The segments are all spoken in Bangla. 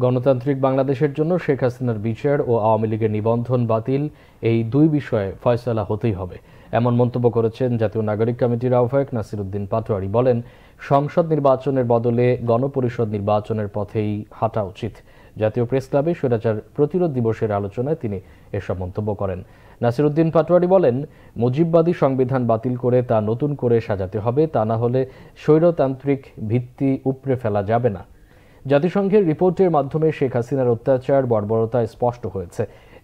গণতান্ত্রিক বাংলাদেশের জন্য শেখ হাসিনার বিচার ও আওয়ামী লীগের নিবন্ধন বাতিল এই দুই বিষয়ে ফয়সালা হতেই হবে, এমন মন্তব্য করেছেন জাতীয় নাগরিক কমিটির আহ্বায়ক নাসির উদ্দিন পাটোয়ারি। বলেন, সংসদ নির্বাচনের বদলে গণপরিষদ নির্বাচনের পথেই হাঁটা উচিত। জাতীয় প্রেস ক্লাবে স্বৈরাচার প্রতিরোধ দিবসের আলোচনায় তিনি এসব মন্তব্য করেন। নাসির উদ্দিন পাটোয়ারি বলেন, মুজিববাদী সংবিধান বাতিল করে তা নতুন করে সাজাতে হবে, তা না হলে স্বৈরতান্ত্রিক ভিত্তি উপড়ে ফেলা যাবে না। জাতিসংঘের রিপোর্টের মাধ্যমে শেখ হাসিনার অত্যাচার বর্বরতা স্পষ্ট হয়েছে।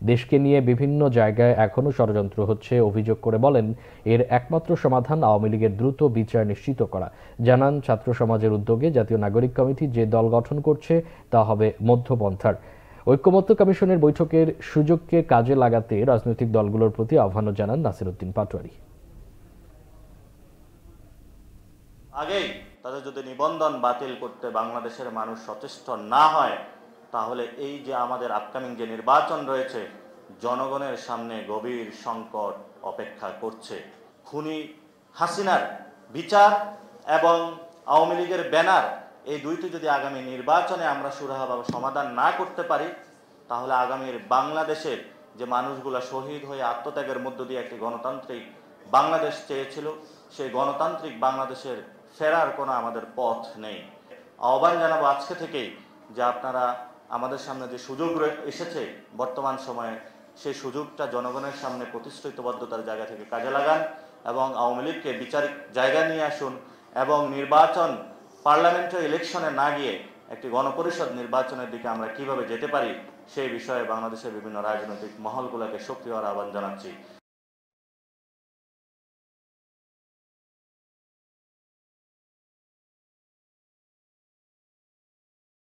দেশকে নিয়ে বিভিন্ন জায়গায় এখনও ষড়যন্ত্র হচ্ছে অভিযোগ করে বলেন, এর একমাত্র সমাধান আওয়ামী লীগের দ্রুত বিচার নিশ্চিত করা। জানান, ছাত্র সমাজের উদ্যোগে জাতীয় নাগরিক কমিটি যে দল গঠন করছে তা হবে মধ্যপন্থার। ঐক্যমত্য কমিশনের বৈঠকের সুযোগকে কাজে লাগাতে রাজনৈতিক দলগুলোর প্রতি আহ্বানও জানান নাসির উদ্দিন পাটোয়ারি। আগেই তাদের যদি নিবন্ধন বাতিল করতে বাংলাদেশের মানুষ সচেষ্ট না হয়, তাহলে এই যে আমাদের আপকামিং যে নির্বাচন রয়েছে, জনগণের সামনে গভীর সংকট অপেক্ষা করছে। খুনি হাসিনার বিচার এবং আওয়ামী লীগের ব্যানার, এই দুইটি যদি আগামী নির্বাচনে আমরা সুরাহাভাবে সমাধান না করতে পারি, তাহলে আগামীর বাংলাদেশের যে মানুষগুলো শহীদ হয়ে আত্মত্যাগের মধ্য দিয়ে একটি গণতান্ত্রিক বাংলাদেশ চেয়েছিল, সেই গণতান্ত্রিক বাংলাদেশের ফেরার কোনো আমাদের পথ নেই। আহ্বান জানাবো আজকে থেকেই যে আপনারা আমাদের সামনে যে সুযোগ এসেছে বর্তমান সময়ে, সেই সুযোগটা জনগণের সামনে প্রতিশ্রুতিবদ্ধতার জায়গা থেকে কাজে লাগান এবং আওয়ামী লীগকে বিচারিক জায়গায় নিয়ে আসুন এবং নির্বাচন পার্লামেন্টারি ইলেকশনে না গিয়ে একটি গণপরিষদ নির্বাচনের দিকে আমরা কিভাবে যেতে পারি সেই বিষয়ে বাংলাদেশের বিভিন্ন রাজনৈতিক মহলগুলোকে সক্রিয় হওয়ার আহ্বান জানাচ্ছি।